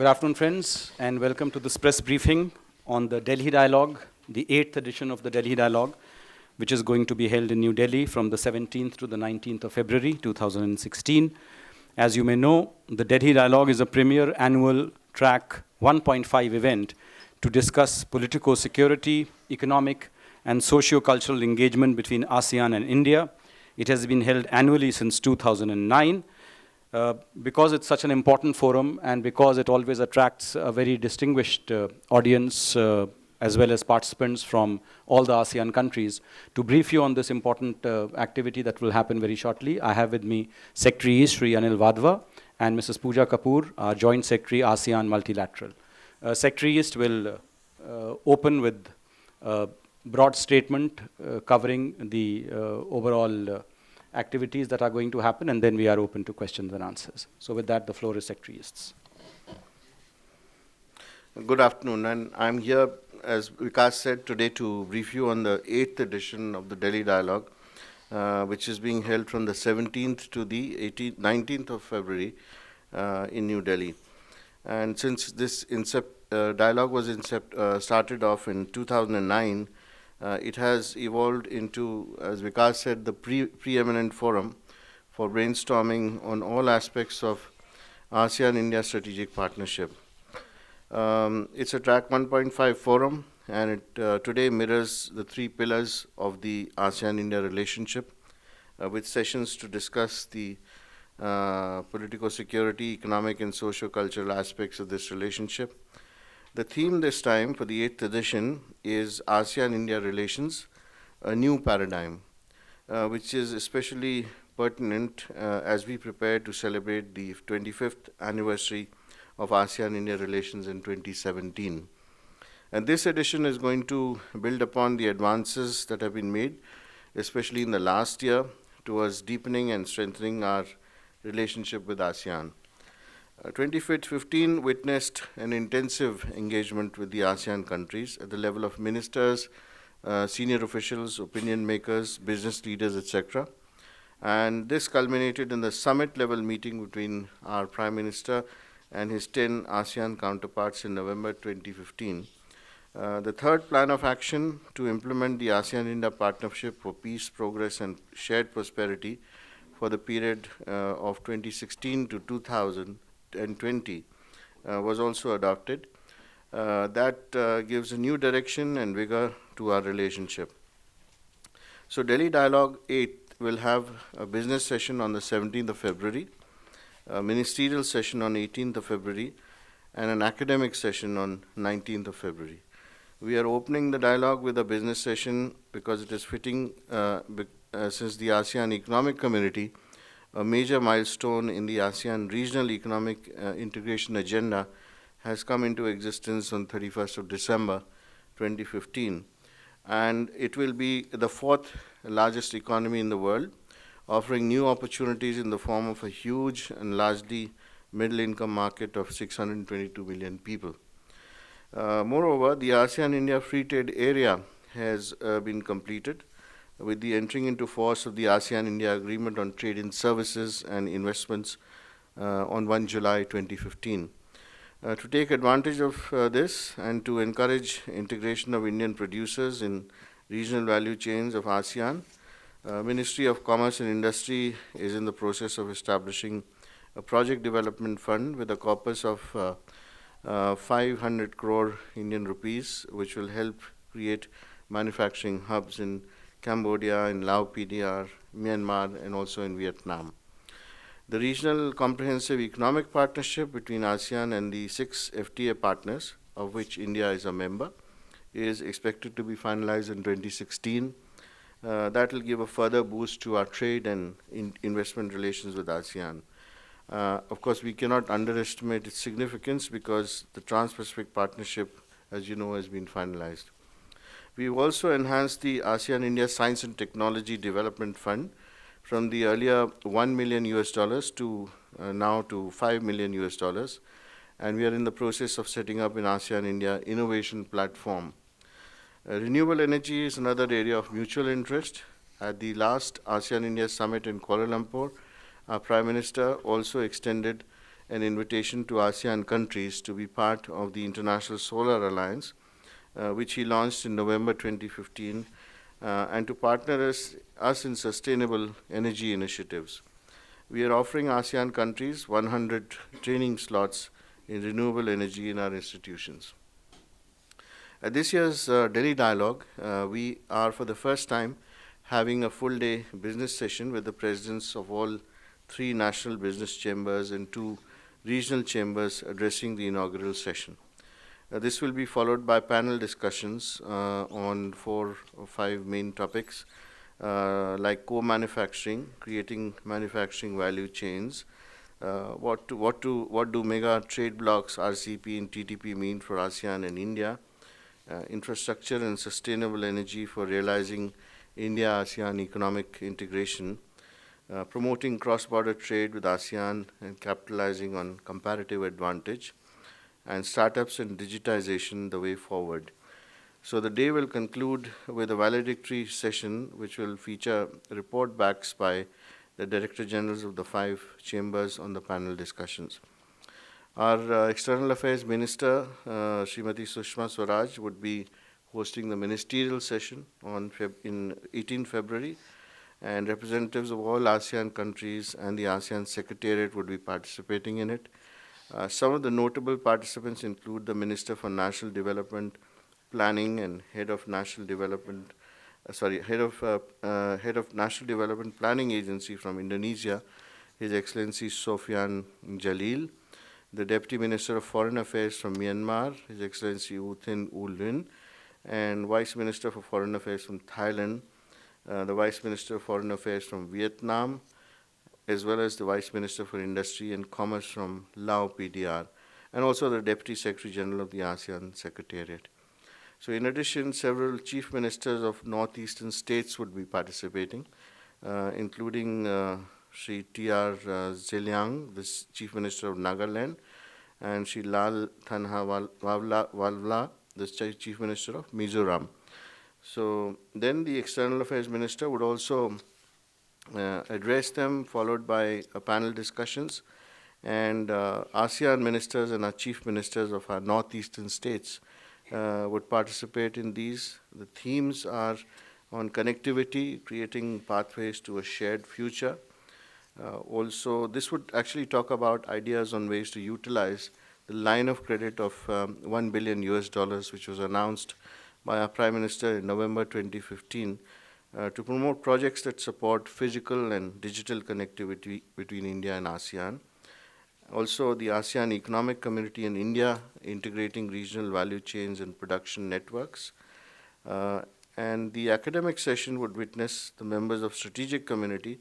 Good afternoon, friends, and welcome to this press briefing on the Delhi Dialogue, the 8th edition of the Delhi Dialogue, which is going to be held in New Delhi from the 17th to the 19th of February 2016. As you may know, the Delhi Dialogue is a premier annual track 1.5 event to discuss political security, economic, and socio-cultural engagement between ASEAN and India. It has been held annually since 2009. Because it's such an important forum and because it always attracts a very distinguished audience as well as participants from all the ASEAN countries, to brief you on this important activity that will happen very shortly, I have with me Secretary East, Sri Anil Vadva, and Mrs. Pooja Kapoor, our Joint Secretary, ASEAN Multilateral. Secretary East will open with a broad statement covering the overall activities that are going to happen, and then we are open to questions and answers. So with that, the floor is Secretary East's. Good afternoon, and I'm here, as Vikas said, today to brief you on the 8th edition of the Delhi Dialogue, which is being held from the 17th to the 19th of February in New Delhi. And since this dialogue was started off in 2009, it has evolved into, as Vikas said, the preeminent forum for brainstorming on all aspects of ASEAN-India strategic partnership. It's a track 1.5 forum, and it today mirrors the three pillars of the ASEAN-India relationship, with sessions to discuss the political security, economic and socio-cultural aspects of this relationship. The theme this time for the 8th edition is ASEAN-India relations, a new paradigm, which is especially pertinent as we prepare to celebrate the 25th anniversary of ASEAN-India relations in 2017. And this edition is going to build upon the advances that have been made, especially in the last year, towards deepening and strengthening our relationship with ASEAN. 2015 witnessed an intensive engagement with the ASEAN countries at the level of ministers, senior officials, opinion makers, business leaders, etc. And this culminated in the summit-level meeting between our Prime Minister and his 10 ASEAN counterparts in November 2015. The third plan of action to implement the ASEAN-India Partnership for Peace, Progress and Shared Prosperity for the period of 2016 to 2020 was also adopted. That gives a new direction and vigor to our relationship. So Delhi Dialogue 8 will have a business session on the 17th of February, a ministerial session on 18th of February, and an academic session on 19th of February. We are opening the dialogue with a business session because it is fitting since the ASEAN Economic Community, a major milestone in the ASEAN Regional Economic Integration Agenda, has come into existence on 31st of December 2015. And it will be the fourth largest economy in the world, offering new opportunities in the form of a huge and largely middle-income market of 622 million people. Moreover, the ASEAN-India Free Trade Area has been completed with the entering into force of the ASEAN-India Agreement on Trade in Services and Investments on 1 July 2015. To take advantage of this and to encourage integration of Indian producers in regional value chains of ASEAN, Ministry of Commerce and Industry is in the process of establishing a project development fund with a corpus of 500 crore Indian rupees, which will help create manufacturing hubs in Cambodia, in Laos PDR, Myanmar, and also in Vietnam. The regional comprehensive economic partnership between ASEAN and the 6 FTA partners, of which India is a member, is expected to be finalized in 2016. That will give a further boost to our trade and investment relations with ASEAN. Of course, we cannot underestimate its significance because the Trans-Pacific Partnership, as you know, has been finalized. We've also enhanced the ASEAN-India Science and Technology Development Fund from the earlier $1 million to now to $5 million, and we are in the process of setting up an ASEAN-India Innovation Platform. Renewable energy is another area of mutual interest. At the last ASEAN-India Summit in Kuala Lumpur, our Prime Minister also extended an invitation to ASEAN countries to be part of the International Solar Alliance, which he launched in November 2015, and to partner us in sustainable energy initiatives. We are offering ASEAN countries 100 training slots in renewable energy in our institutions. At this year's Delhi Dialogue, we are for the first time having a full day business session with the presidents of all 3 national business chambers and 2 regional chambers addressing the inaugural session. This will be followed by panel discussions on 4 or 5 main topics like co-manufacturing, creating manufacturing value chains, what do mega trade blocks RCP and TTP mean for ASEAN and India, infrastructure and sustainable energy for realizing India-ASEAN economic integration, promoting cross-border trade with ASEAN and capitalizing on comparative advantage, and startups and digitization the way forward. So the day will conclude with a valedictory session which will feature report backs by the Director Generals of the 5 chambers on the panel discussions. Our External Affairs Minister, Srimati Sushma Swaraj, would be hosting the ministerial session on 18 February, and representatives of all ASEAN countries and the ASEAN Secretariat would be participating in it. Some of the notable participants include the Minister for National Development Planning and Head of National Development Planning Agency from Indonesia, His Excellency Sofian Jalil, the Deputy Minister of Foreign Affairs from Myanmar, His Excellency U Thin U Lin, and Vice Minister for Foreign Affairs from Thailand, the Vice Minister of Foreign Affairs from Vietnam, as well as the Vice Minister for Industry and Commerce from Lao PDR, and also the Deputy Secretary General of the ASEAN Secretariat. So in addition, several Chief Ministers of Northeastern states would be participating, including Sri T.R. Zeliang, the Chief Minister of Nagaland, and Sri Lal Thanha Walwala, the Chief Minister of Mizoram. So then the External Affairs Minister would also address them, followed by panel discussions, and ASEAN ministers and our chief ministers of our northeastern states would participate in these. The themes are on connectivity, creating pathways to a shared future. Also, this would actually talk about ideas on ways to utilize the line of credit of $1 billion US, which was announced by our Prime Minister in November 2015, to promote projects that support physical and digital connectivity between India and ASEAN. Also, the ASEAN Economic Community in India, integrating regional value chains and production networks. And the academic session would witness the members of strategic community,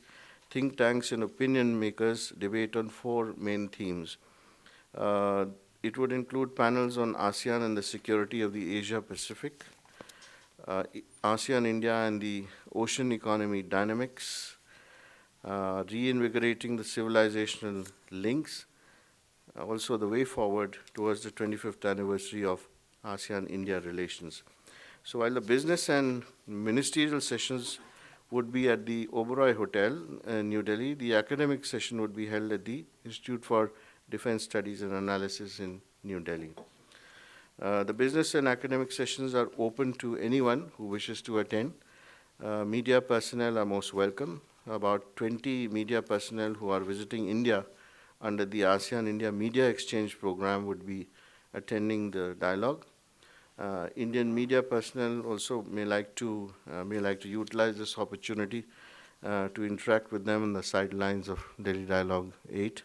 think tanks and opinion makers debate on 4 main themes. It would include panels on ASEAN and the security of the Asia Pacific, ASEAN, India and the ocean economy dynamics, reinvigorating the civilizational links, also the way forward towards the 25th anniversary of ASEAN-India relations. So while the business and ministerial sessions would be at the Oberoi Hotel in New Delhi, the academic session would be held at the Institute for Defense Studies and Analysis in New Delhi. The business and academic sessions are open to anyone who wishes to attend. Media personnel are most welcome. About 20 media personnel who are visiting India under the ASEAN-India Media Exchange Program would be attending the dialogue. Indian media personnel also may like to utilize this opportunity to interact with them on the sidelines of Delhi Dialogue 8.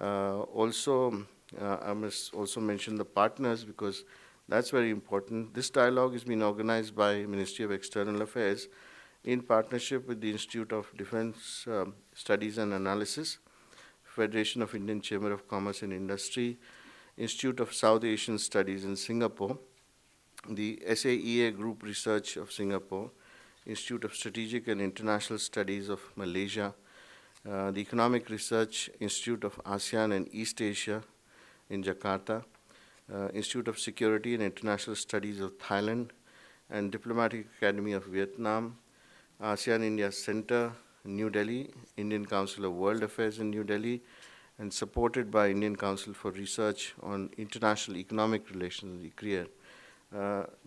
I must also mention the partners, because that's very important. This dialogue has been organized by Ministry of External Affairs in partnership with the Institute of Defense Studies and Analysis, Federation of Indian Chamber of Commerce and Industry, Institute of South Asian Studies in Singapore, the SAEA Group Research of Singapore, Institute of Strategic and International Studies of Malaysia, the Economic Research Institute of ASEAN and East Asia in Jakarta, Institute of Security and International Studies of Thailand, and Diplomatic Academy of Vietnam, ASEAN India Center, New Delhi, Indian Council of World Affairs in New Delhi, and supported by Indian Council for Research on International Economic Relations, the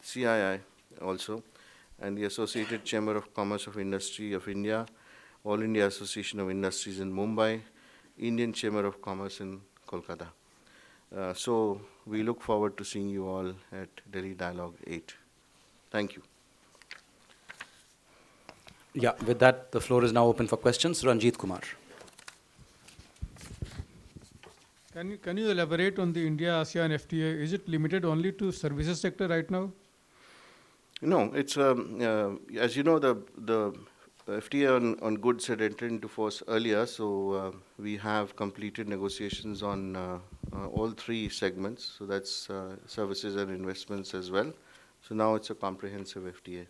CII also, and the Associated Chamber of Commerce of Industry of India, All India Association of Industries in Mumbai, Indian Chamber of Commerce in Kolkata. So we look forward to seeing you all at Delhi Dialogue 8. Thank you. Yeah, with that, the floor is now open for questions. Ranjit Kumar. Can you elaborate on the India-ASEAN FTA? Is it limited only to services sector right now? No, it's as you know, the FTA on goods had entered into force earlier, so we have completed negotiations on all three segments. So that's services and investments as well. So now it's a comprehensive FTA.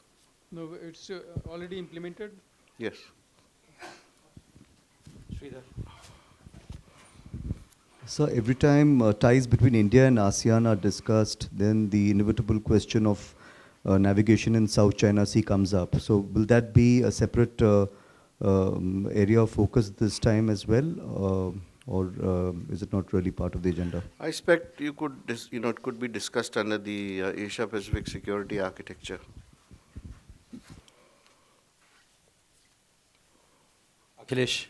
No, it's already implemented. Yes. Sridhar. So every time ties between India and ASEAN are discussed, then the inevitable question of navigation in South China Sea comes up. So will that be a separate area of focus this time as well, or is it not really part of the agenda? I expect you could, it could be discussed under the Asia-Pacific Security Architecture. Akhilesh.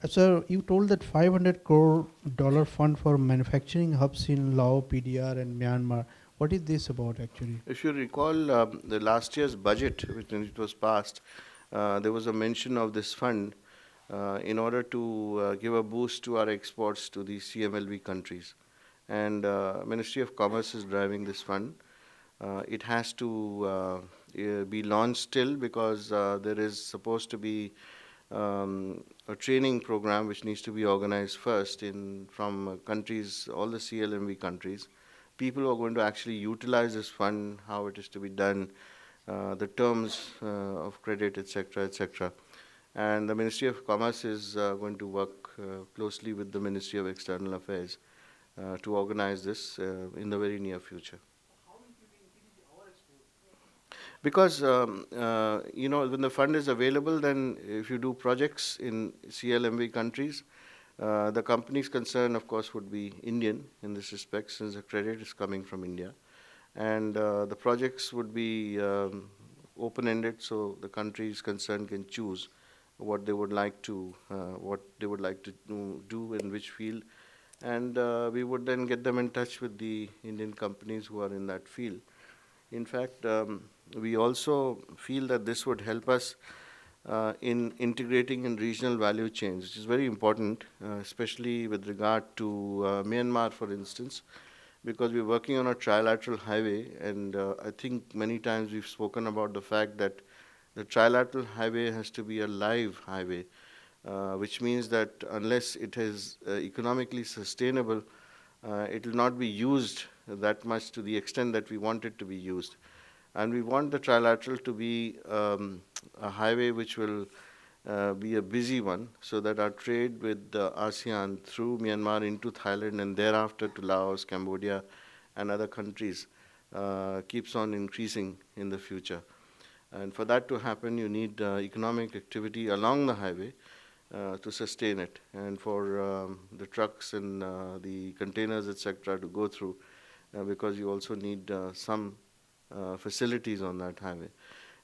Sir, you told that $500 crore fund for manufacturing hubs in Laos, PDR, and Myanmar. What is this about actually? If you recall the last year's budget, when it was passed, there was a mention of this fund in order to give a boost to our exports to the CMLV countries. And Ministry of Commerce is driving this fund. It has to be launched still because there is supposed to be a training program which needs to be organized first from countries, all the CLMV countries. People who are going to actually utilize this fund, how it is to be done, the terms of credit, etc., etc. And the Ministry of Commerce is going to work closely with the Ministry of External Affairs to organize this in the very near future. Because, when the fund is available, then if you do projects in CLMV countries, the company's concern, of course, would be Indian in this respect, since the credit is coming from India. And the projects would be open-ended, so the countries concerned can choose what they would like to do in which field. And we would then get them in touch with the Indian companies who are in that field. In fact, we also feel that this would help us in integrating in regional value chains, which is very important, especially with regard to Myanmar, for instance, because we're working on a trilateral highway, and I think many times we've spoken about the fact that the trilateral highway has to be a live highway, which means that unless it is economically sustainable, it will not be used that much to the extent that we want it to be used. And we want the trilateral to be a highway which will be a busy one, so that our trade with ASEAN through Myanmar into Thailand and thereafter to Laos, Cambodia, and other countries keeps on increasing in the future. And for that to happen, you need economic activity along the highway to sustain it, and for the trucks and the containers, etc., to go through, because you also need some facilities on that highway.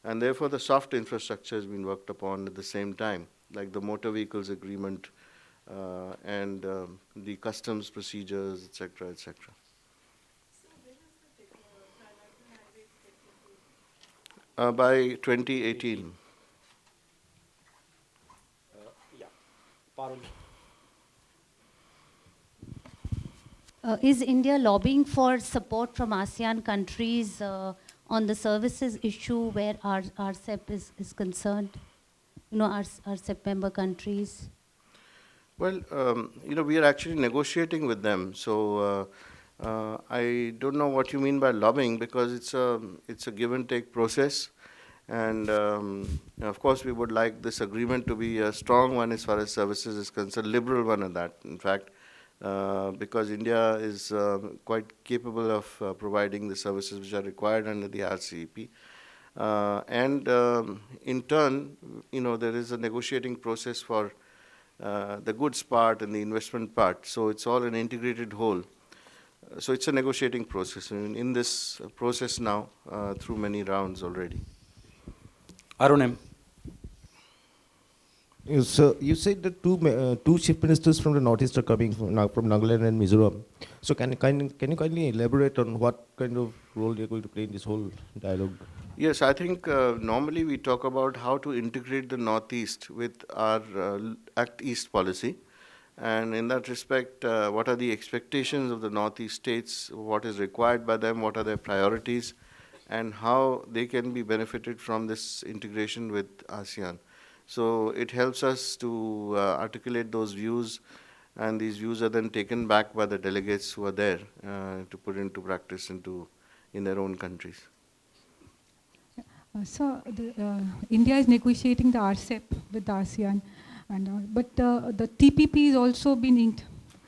And therefore, the soft infrastructure has been worked upon at the same time, like the motor vehicles agreement and the customs procedures, etc., etc. By 2018. Parul. Is India lobbying for support from ASEAN countries on the services issue where our RCEP is concerned? Our RCEP member countries? Well, we are actually negotiating with them. So I don't know what you mean by lobbying, because it's a give and take process. And of course, we would like this agreement to be a strong one as far as services is concerned, liberal one at that, in fact, because India is quite capable of providing the services which are required under the RCEP. And in turn, there is a negotiating process for the goods part and the investment part. So it's all an integrated whole. So it's a negotiating process. In this process now, through many rounds already. Arunim. So you said that two chief ministers from the northeast are coming from Nagaland and Mizoram. So can you kindly elaborate on what kind of role they're going to play in this whole dialogue? Yes, I think normally we talk about how to integrate the Northeast with our Act East policy. And in that respect, what are the expectations of the Northeast states, what is required by them, what are their priorities, and how they can be benefited from this integration with ASEAN. So it helps us to articulate those views, and these views are then taken back by the delegates who are there to put into practice in their own countries. India is negotiating the RCEP with ASEAN, but the TPP is also been inked.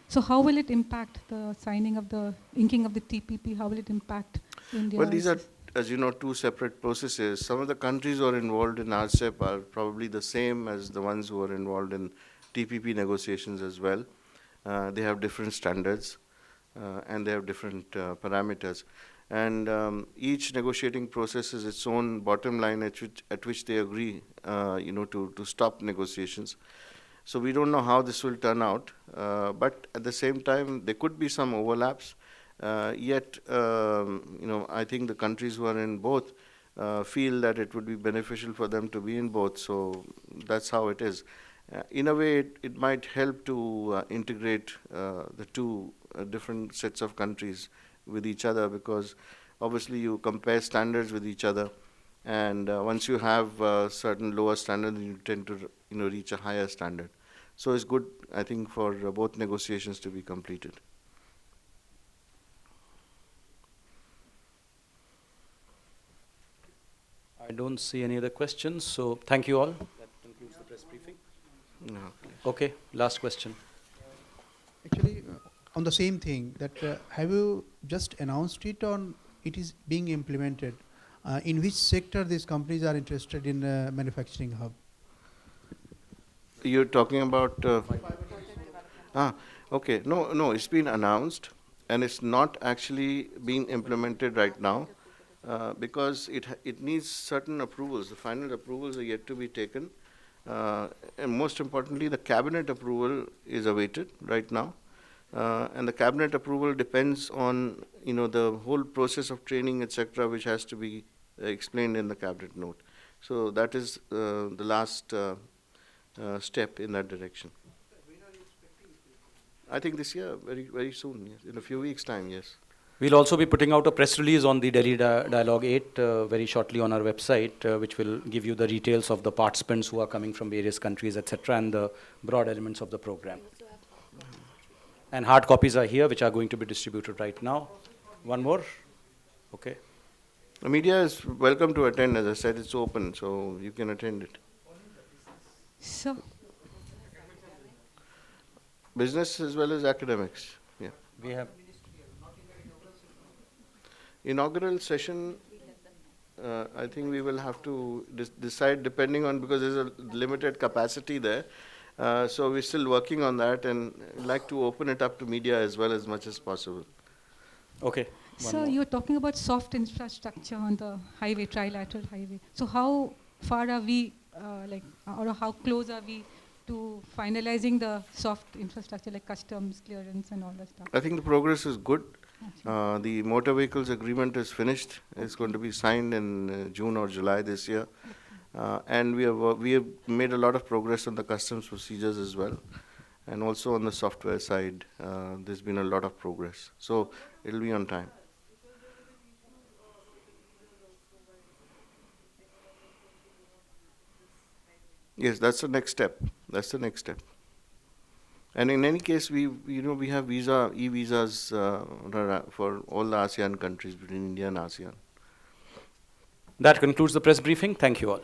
So how will it impact the inking of the TPP? How will it impact India? Well, these are, as you know, two separate processes. Some of the countries who are involved in RCEP are probably the same as the ones who are involved in TPP negotiations as well. They have different standards and they have different parameters. And each negotiating process has its own bottom line at which they agree, to stop negotiations. So we don't know how this will turn out, but at the same time, there could be some overlaps. Yet, I think the countries who are in both feel that it would be beneficial for them to be in both. So that's how it is. In a way, it might help to integrate the two different sets of countries with each other, because obviously you compare standards with each other, and once you have certain lower standards, you tend to reach a higher standard. So it's good, I think, for both negotiations to be completed. I don't see any other questions, so thank you all. That concludes the press briefing. No. Okay, last question. Actually, on the same thing, that have you just announced it on it is being implemented? In which sector these companies are interested in manufacturing hub? You're talking about... okay. No, it's been announced, and it's not actually being implemented right now, because it needs certain approvals. The final approvals are yet to be taken. And most importantly, the cabinet approval is awaited right now. And the cabinet approval depends on, the whole process of training, etc., which has to be explained in the cabinet note. So that is the last step in that direction. I think this year, very, very soon, yes. In a few weeks' time, yes. We'll also be putting out a press release on the Delhi Dialogue 8 very shortly on our website, which will give you the details of the participants who are coming from various countries, etc., and the broad elements of the program. And hard copies are here, which are going to be distributed right now. One more? Okay. The media is welcome to attend. As I said, it's open, so you can attend it. So, Business as well as academics. Yeah. We have Inaugural session, I think we will have to decide depending on, because there's a limited capacity there. So we're still working on that, and like to open it up to media as well as much as possible. Okay. so you're talking about soft infrastructure on the highway, trilateral highway. So how far are we, or how close are we to finalizing the soft infrastructure, like customs clearance and all that stuff? I think the progress is good. The motor vehicles agreement is finished. It's going to be signed in June or July this year. And we have made a lot of progress on the customs procedures as well. And also on the software side, there's been a lot of progress. So it'll be on time. Yes, that's the next step. That's the next step. And in any case, we have e-visas for all the ASEAN countries, between India and ASEAN. That concludes the press briefing. Thank you all.